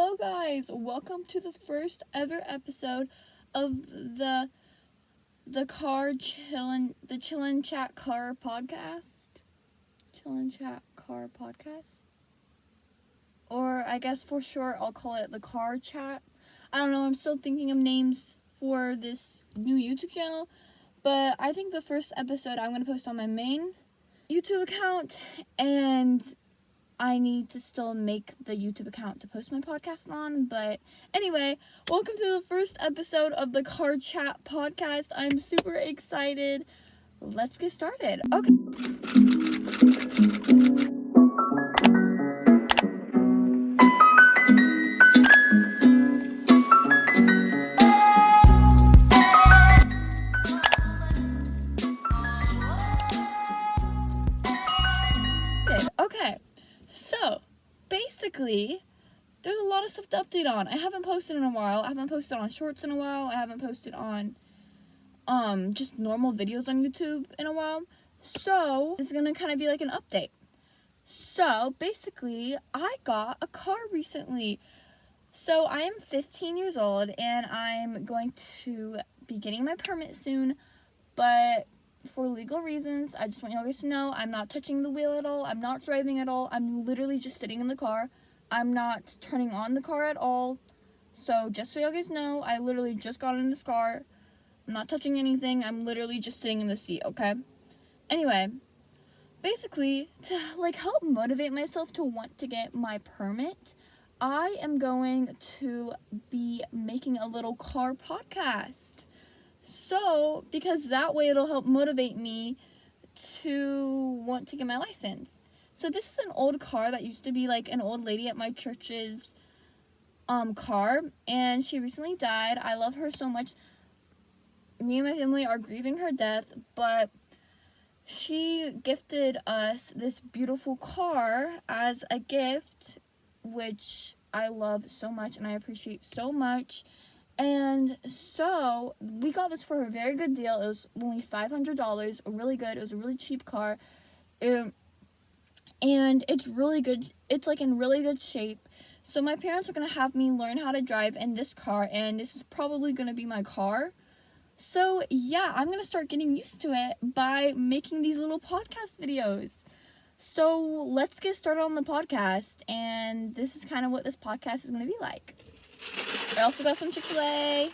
Hello guys, welcome to the first ever episode of the Chillin' Chat Car podcast. Chillin' Chat Car podcast. Or I guess for short I'll call it the Car Chat. I don't know, I'm still thinking of names for this new YouTube channel, but I think the first episode I'm going to post on my main YouTube account, and I need to still make the YouTube account to post my podcast on. But anyway, welcome to the first episode of the Car Chat podcast. I'm super excited. Let's get started. Okay. Okay. So, basically, there's a lot of stuff to update on. I haven't posted in a while. I haven't posted on shorts in a while. I haven't posted on just normal videos on YouTube in a while. So, it's going to kind of be like an update. So, basically, I got a car recently. So, I am 15 years old and I'm going to be getting my permit soon, but for legal reasons, I just want you guys to know I'm not touching the wheel at all. I'm not driving at all. I'm literally just sitting in the car. I'm not turning on the car at all. So just so you guys know, I literally just got in this car. I'm not touching anything. I'm literally just sitting in the seat, okay? Anyway, basically, to help motivate myself to want to get my permit, I am going to be making a little car podcast. So, because that way it'll help motivate me to want to get my license. So this is an old car that used to be like an old lady at my church's car, and she recently died. I love her so much. Me and my family are grieving her death, but she gifted us this beautiful car as a gift, which I love so much and I appreciate so much. And so we got this for a very good deal. It was only $500, really good. It was a really cheap car. And it's really good. It's like in really good shape. So my parents are going to have me learn how to drive in this car, and this is probably going to be my car. So yeah, I'm going to start getting used to it by making these little podcast videos. So let's get started on the podcast, and this is kind of what this podcast is going to be like. I also got some Chick-fil-A.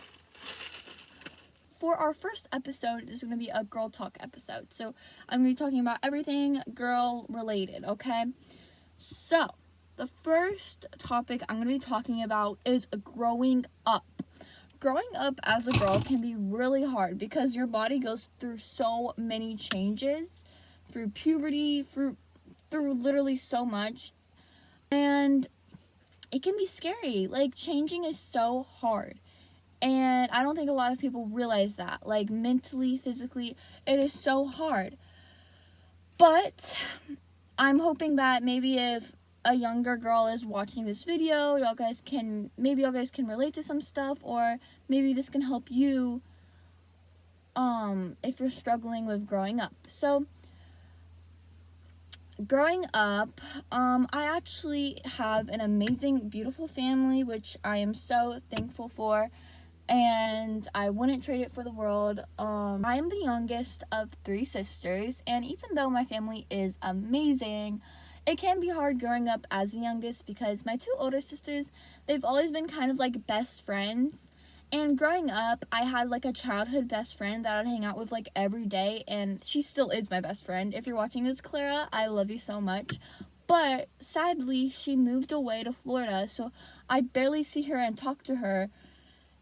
For our first episode, this is going to be a girl talk episode. So I'm going to be talking about everything girl related, okay? So the first topic I'm going to be talking about is growing up. Growing up as a girl can be really hard because your body goes through so many changes, through puberty, through literally so much. And it can be scary. Like, changing is so hard. And I don't think a lot of people realize that. Like, mentally, physically, it is so hard. But I'm hoping that maybe if a younger girl is watching this video, y'all guys can relate to some stuff, or maybe this can help you if you're struggling with growing up. So, growing up, I actually have an amazing, beautiful family, which I am so thankful for, and I wouldn't trade it for the world. I am the youngest of 3 sisters, and even though my family is amazing, it can be hard growing up as the youngest because my 2 older sisters, they've always been kind of like best friends. And growing up, I had like a childhood best friend that I'd hang out with like every day, and she still is my best friend. If you're watching this, Clara, I love you so much. But sadly, she moved away to Florida, so I barely see her and talk to her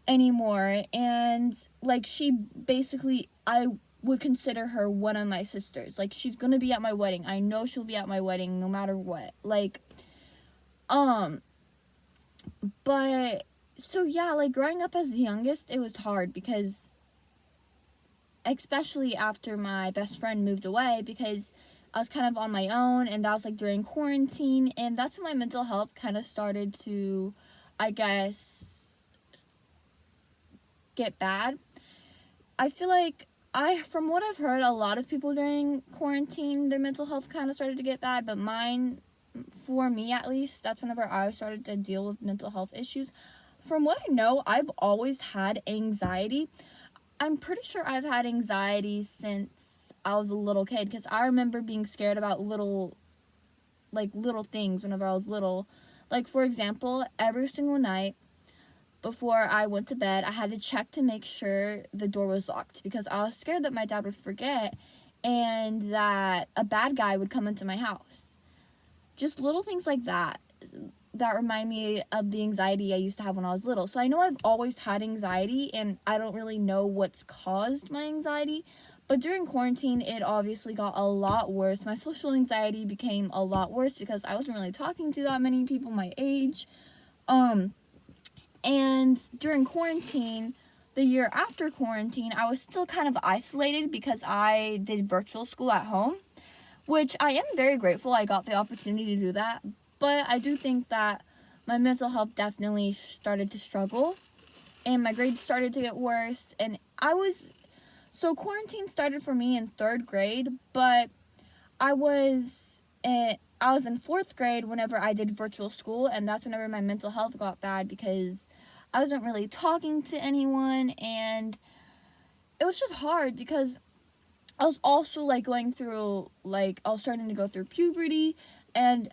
anymore. And like, she basically, I would consider her one of my sisters. Like, she's gonna be at my wedding. I know she'll be at my wedding no matter what. Like, but so yeah, like, growing up as the youngest, it was hard because, especially after my best friend moved away, because I was kind of on my own, and that was like during quarantine, and that's when my mental health kind of started to, I guess, get bad. I feel like from what I've heard, a lot of people during quarantine, their mental health kind of started to get bad, but mine for me at least, that's whenever I started to deal with mental health issues. From what I know, I've always had anxiety. I'm pretty sure I've had anxiety since I was a little kid, because I remember being scared about little things whenever I was little. Like, for example, every single night before I went to bed, I had to check to make sure the door was locked, because I was scared that my dad would forget and that a bad guy would come into my house. Just little things like that remind me of the anxiety I used to have when I was little. So I know I've always had anxiety, and I don't really know what's caused my anxiety. But during quarantine, it obviously got a lot worse. My social anxiety became a lot worse because I wasn't really talking to that many people my age. And during quarantine, the year after quarantine, I was still kind of isolated because I did virtual school at home, which I am very grateful I got the opportunity to do that. But I do think that my mental health definitely started to struggle, and my grades started to get worse. And so quarantine started for me in 3rd grade, but I was in 4th grade whenever I did virtual school, and that's whenever my mental health got bad because I wasn't really talking to anyone, and it was just hard because I was also like I was starting to go through puberty, and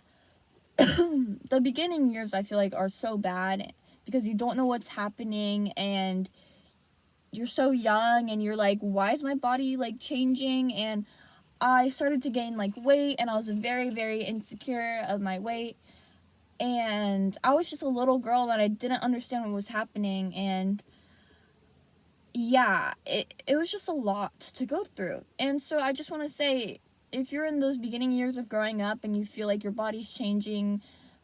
the beginning years I feel like are so bad because you don't know what's happening, and you're so young, and you're like, why is my body like changing? And I started to gain like weight, and I was very, very insecure of my weight, and I was just a little girl and I didn't understand what was happening. And yeah, it was just a lot to go through. And so I just want to say, if you're in those beginning years of growing up and you feel like your body's changing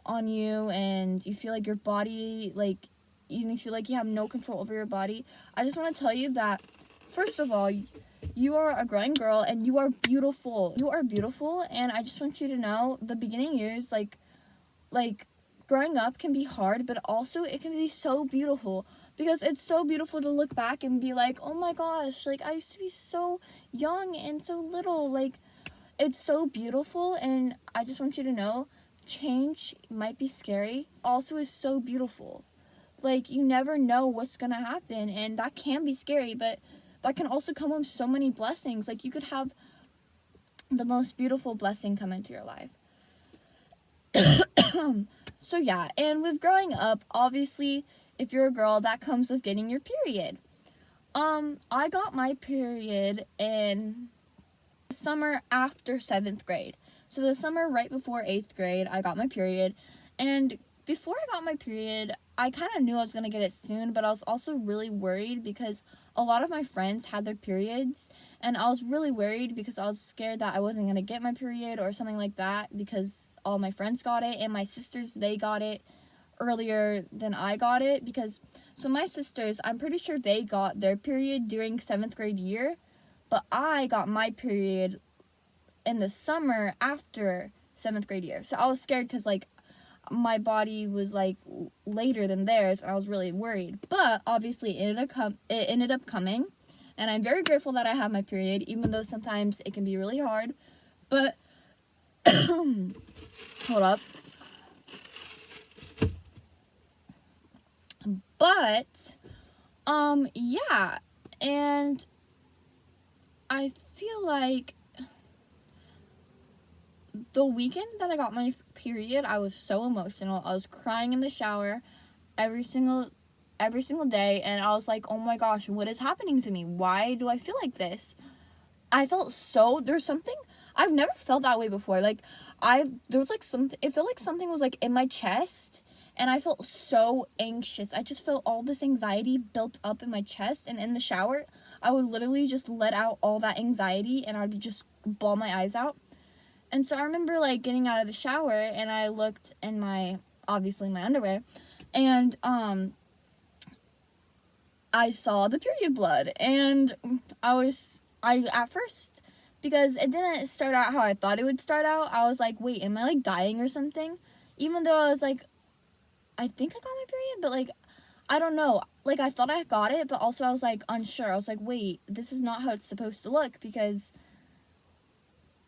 on you, and you feel like your body, like, you feel like you have no control over your body, I just want to tell you that, first of all, you are a growing girl and you are beautiful. You are beautiful, and I just want you to know the beginning years, like growing up can be hard, but also it can be so beautiful, because it's so beautiful to look back and be like, oh my gosh, like I used to be so young and so little. Like, it's so beautiful, and I just want you to know, change might be scary, also is so beautiful. Like, you never know what's gonna happen, and that can be scary, but that can also come with so many blessings. Like, you could have the most beautiful blessing come into your life. So yeah, and with growing up, obviously, if you're a girl, that comes with getting your period. I got my period in the summer after 7th grade. So the summer right before 8th grade, I got my period. And before I got my period, I kind of knew I was going to get it soon, but I was also really worried because a lot of my friends had their periods, and I was really worried because I was scared that I wasn't going to get my period or something like that, because all my friends got it, and my sisters, they got it earlier than I got it. Because, so my sisters, I'm pretty sure they got their period during 7th grade year, but I got my period in the summer after 7th grade year. So I was scared because, like, my body was like later than theirs, and I was really worried. But obviously it ended up coming, and I'm very grateful that I have my period, even though sometimes it can be really hard. But hold up. But yeah, and I feel like the weekend that I got my period, I was so emotional. I was crying in the shower every single day, and I was like, oh my gosh, what is happening to me? Why do I feel like this? I felt there's something, I've never felt that way before. Like, there was like something, it felt like something was like in my chest, and I felt so anxious. I just felt all this anxiety built up in my chest, and in the shower, I would literally just let out all that anxiety, and I'd just bawl my eyes out. And so I remember, like, getting out of the shower, and I looked in obviously my underwear, and I saw the period blood, and I at first, because it didn't start out how I thought it would start out, I was like, wait, am I like dying or something? Even though I was like, I think I got my period, but like, I don't know. Like, I thought I got it, but also I was like unsure. I was like, wait, this is not how it's supposed to look, because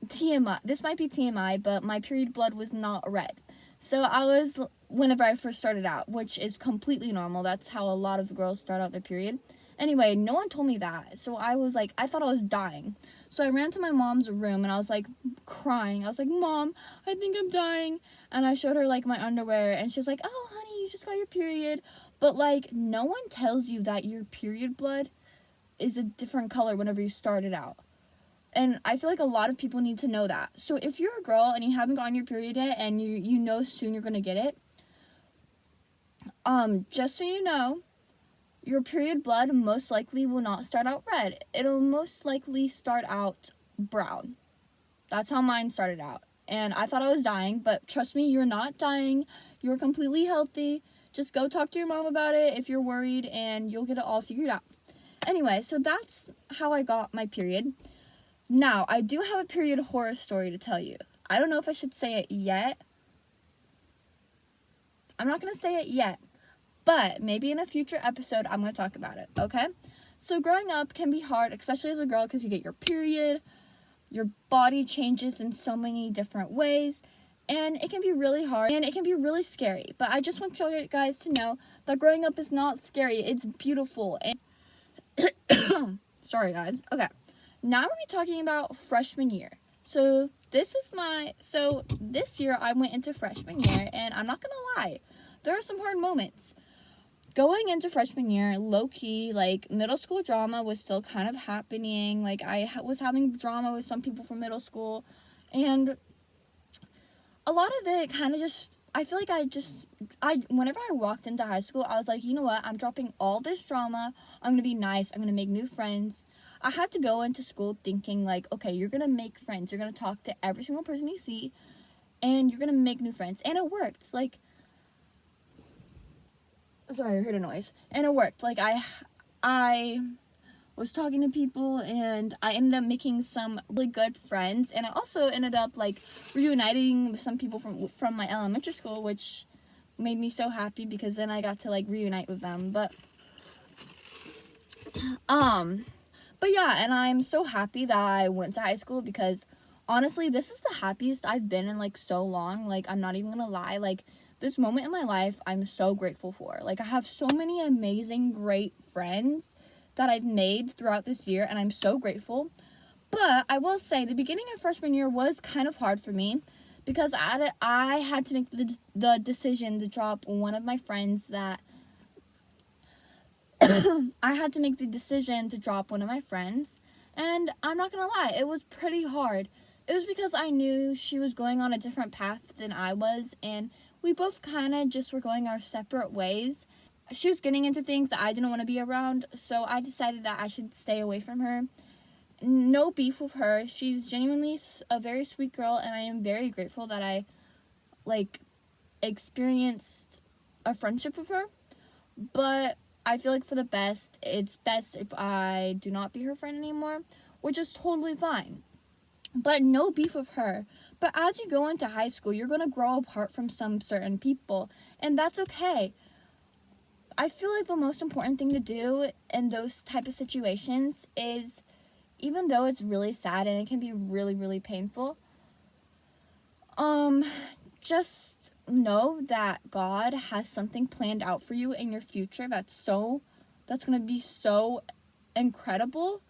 TMI, this might be TMI, but my period blood was not red. So I was, whenever I first started out, which is completely normal. That's how a lot of girls start out their period. Anyway, no one told me that. So I was like, I thought I was dying. So I ran to my mom's room and I was like crying. I was like, Mom, I think I'm dying. And I showed her like my underwear and she was like, oh, honey, you just got your period. But like, no one tells you that your period blood is a different color whenever you start it out. And I feel like a lot of people need to know that. So if you're a girl and you haven't gotten your period yet and you know soon you're going to get it, just so you know, your period blood most likely will not start out red. It'll most likely start out brown. That's how mine started out. And I thought I was dying, but trust me, you're not dying. You're completely healthy. Just go talk to your mom about it if you're worried and you'll get it all figured out. Anyway, so that's how I got my period. Now, I do have a period horror story to tell you. I don't know if I should say it yet. I'm not going to say it yet. But maybe in a future episode, I'm going to talk about it, okay? So growing up can be hard, especially as a girl, because you get your period. Your body changes in so many different ways. And it can be really hard. And it can be really scary. But I just want you guys to know that growing up is not scary. It's beautiful. And sorry, guys. Okay. Now I'm going to be talking about freshman year. So this year I went into freshman year, and I'm not going to lie, there are some hard moments. Going into freshman year, low-key, like, middle school drama was still kind of happening. Like, I was having drama with some people from middle school, and a lot of it kind of just, I feel like whenever I walked into high school, I was like, you know what, I'm dropping all this drama, I'm going to be nice, I'm going to make new friends. I had to go into school thinking, like, okay, you're going to make friends. You're going to talk to every single person you see, and you're going to make new friends. And it worked. Like, sorry, I heard a noise. And it worked. Like, I was talking to people, and I ended up making some really good friends. And I also ended up, like, reuniting with some people from my elementary school, which made me so happy because then I got to, like, reunite with them. But yeah, and I'm so happy that I went to high school because, honestly, this is the happiest I've been in, like, so long. Like, I'm not even gonna lie. Like, this moment in my life, I'm so grateful for. Like, I have so many amazing, great friends that I've made throughout this year, and I'm so grateful. But I will say, the beginning of freshman year was kind of hard for me because I had to make the decision to drop one of my friends that I had to make the decision to drop one of my friends, and I'm not gonna lie, it was pretty hard. It was because I knew she was going on a different path than I was, and we both kind of just were going our separate ways. She was getting into things that I didn't want to be around, so I decided that I should stay away from her. No beef with her. She's genuinely a very sweet girl, and I am very grateful that I, like, experienced a friendship with her, but I feel like for the best, it's best if I do not be her friend anymore, which is totally fine. But no beef with her. But as you go into high school, you're going to grow apart from some certain people, and that's okay. I feel like the most important thing to do in those type of situations is, even though it's really sad and it can be really, really painful, just know that God has something planned out for you in your future that's going to be so incredible.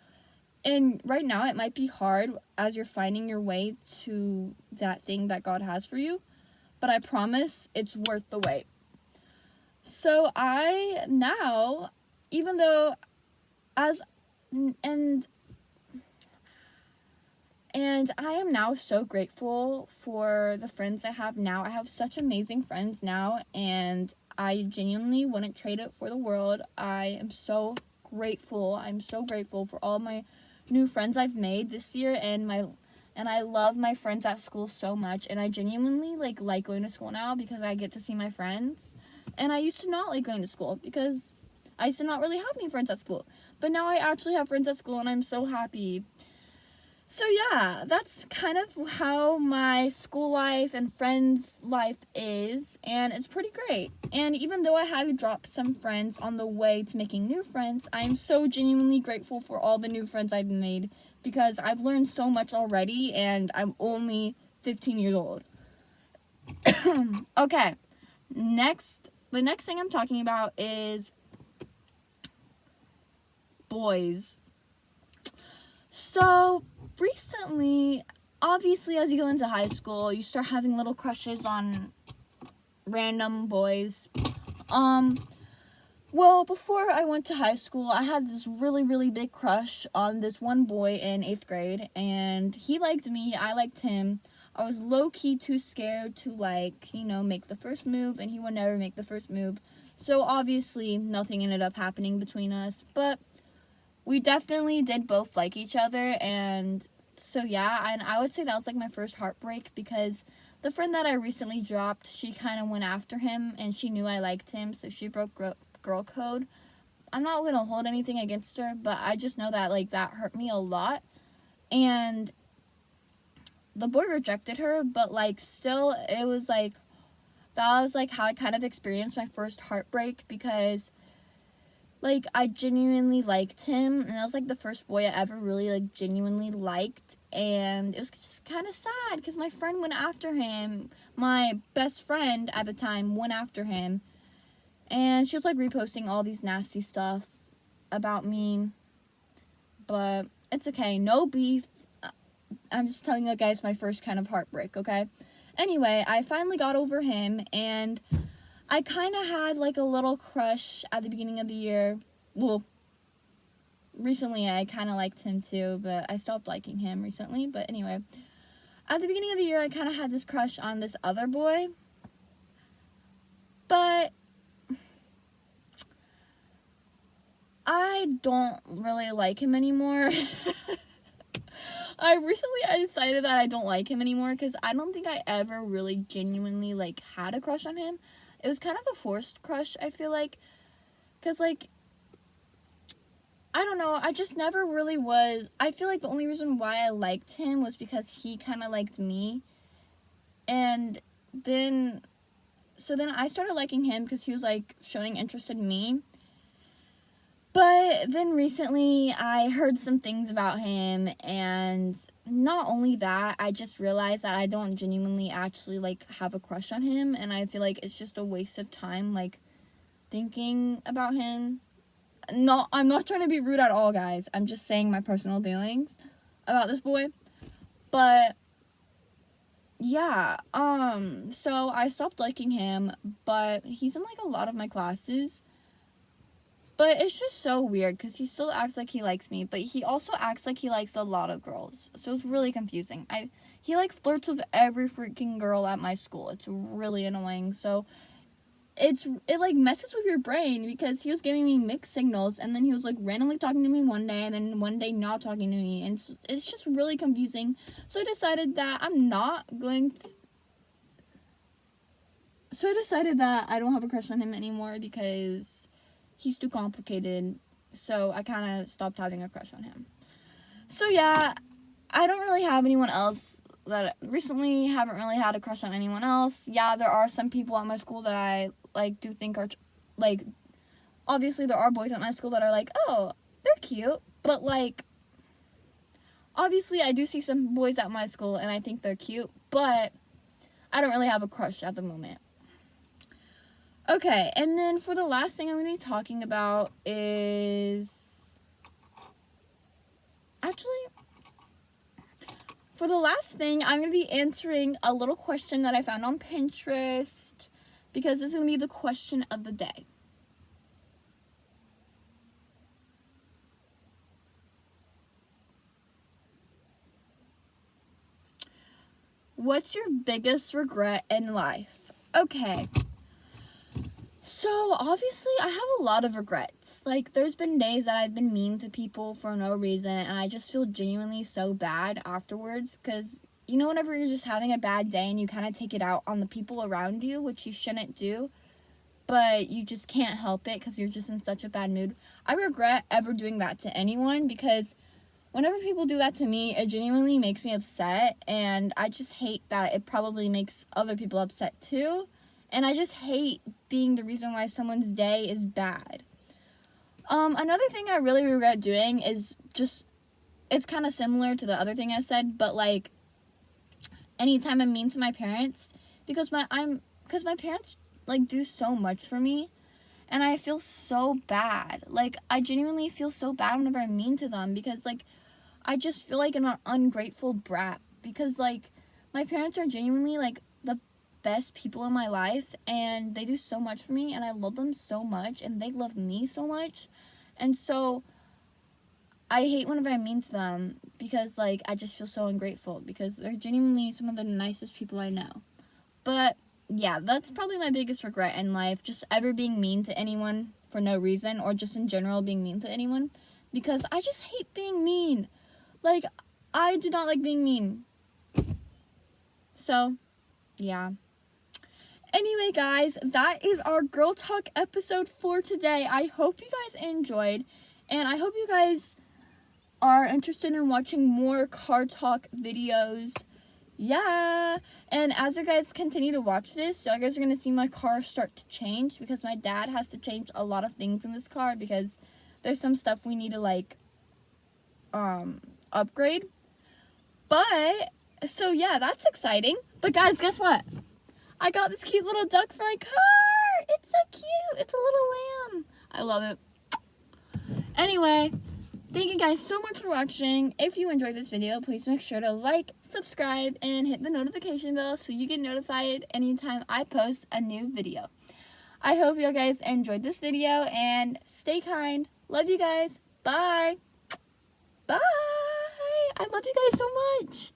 And right now it might be hard as you're finding your way to that thing that God has for you, but I promise it's worth the wait. So I now, even though and I am now so grateful for the friends I have now. I have such amazing friends now, and I genuinely wouldn't trade it for the world. I am so grateful. I'm so grateful for all my new friends I've made this year, and I love my friends at school so much, and I genuinely like going to school now because I get to see my friends. And I used to not like going to school because I used to not really have any friends at school. But now I actually have friends at school, and I'm so happy. So yeah, that's kind of how my school life and friends life is, and it's pretty great. And even though I had to drop some friends on the way to making new friends, I'm so genuinely grateful for all the new friends I've made because I've learned so much already and I'm only 15 years old. Okay, the next thing I'm talking about is boys. So, recently, obviously, as you go into high school, you start having little crushes on random boys. Well, before I went to high school, I had this really, really big crush on this one boy in 8th grade, and he liked me, I liked him. I was low-key too scared to, like, make the first move, and he would never make the first move. So, obviously, nothing ended up happening between us, but we definitely did both like each other, and so yeah, and I would say that was like my first heartbreak, because the friend that I recently dropped, she kind of went after him, and she knew I liked him, so she broke girl code. I'm not gonna hold anything against her, but I just know that, like, that hurt me a lot, and the boy rejected her, but, like, still, it was like, that was like how I kind of experienced my first heartbreak, because like, I genuinely liked him, and that was, like, the first boy I ever really, like, genuinely liked, and it was just kind of sad, because my friend went after him. My best friend at the time went after him, and she was, like, reposting all these nasty stuff about me, but it's okay, no beef. I'm just telling you guys my first kind of heartbreak, okay? Anyway, I finally got over him, and I kind of had, like, a little crush at the beginning of the year. Well, recently I kind of liked him too, but I stopped liking him recently. But anyway, at the beginning of the year, I kind of had this crush on this other boy. But I don't really like him anymore. I decided that I don't like him anymore, because I don't think I ever really genuinely, like, had a crush on him. It was kind of a forced crush, I feel like, because, like, I don't know, I just never really was. I feel like the only reason why I liked him was because he kind of liked me, and then I started liking him because he was, like, showing interest in me. But then recently I heard some things about him, and not only that, I just realized that I don't genuinely actually, like, have a crush on him, and I feel like it's just a waste of time, like, thinking about him. No, I'm not trying to be rude at all, guys. I'm just saying my personal feelings about this boy. But yeah, so I stopped liking him, but he's in, like, a lot of my classes. But it's just so weird, because he still acts like he likes me, but he also acts like he likes a lot of girls. So it's really confusing. He, like, flirts with every freaking girl at my school. It's really annoying. So it like messes with your brain, because he was giving me mixed signals, and then he was, like, randomly talking to me one day, and then one day not talking to me, and it's just really confusing. So I decided that I don't have a crush on him anymore, because he's too complicated. So I kind of stopped having a crush on him. So yeah, I don't really have anyone else that recently haven't really had a crush on anyone else. Yeah, there are some people at my school that I, like, do think are, like, obviously there are boys at my school that are like, oh, they're cute, but, like, obviously I do see some boys at my school and I think they're cute, but I don't really have a crush at the moment. Okay, and then for the last thing I'm going to be talking about is, actually, for the last thing, I'm going to be answering a little question that I found on Pinterest, because this is going to be the question of the day. What's your biggest regret in life? Okay. So, obviously, I have a lot of regrets. Like, there's been days that I've been mean to people for no reason, and I just feel genuinely so bad afterwards, because, whenever you're just having a bad day and you kind of take it out on the people around you, which you shouldn't do, but you just can't help it because you're just in such a bad mood. I regret ever doing that to anyone, because whenever people do that to me, it genuinely makes me upset, and I just hate that it probably makes other people upset too. And I just hate being the reason why someone's day is bad. Another thing I really regret doing is just it's kind of similar to the other thing I said, but like anytime I'm mean to my parents, because my parents like do so much for me, and I feel so bad. Like I genuinely feel so bad whenever I'm mean to them, because like I just feel like an ungrateful brat, because like my parents are genuinely like the best people in my life, and they do so much for me, and I love them so much, and they love me so much. And so I hate whenever I'm mean to them, because like I just feel so ungrateful, because they're genuinely some of the nicest people I know. But yeah, that's probably my biggest regret in life, just ever being mean to anyone for no reason, or just in general being mean to anyone, because I just hate being mean. Like, I do not like being mean. So, yeah. Anyway, guys, that is our Girl Talk episode for today. I hope you guys enjoyed, and I hope you guys are interested in watching more car talk videos. Yeah. And as you guys continue to watch this, you guys are going to see my car start to change, because my dad has to change a lot of things in this car, because there's some stuff we need to like upgrade. But so yeah, that's exciting. But guys, guess what? I got this cute little duck for my car. It's so cute. It's a little lamb. I love it. Anyway, thank you guys so much for watching. If you enjoyed this video, please make sure to like, subscribe, and hit the notification bell so you get notified anytime I post a new video. I hope you guys enjoyed this video, and stay kind. Love you guys. Bye. Bye. I love you guys so much.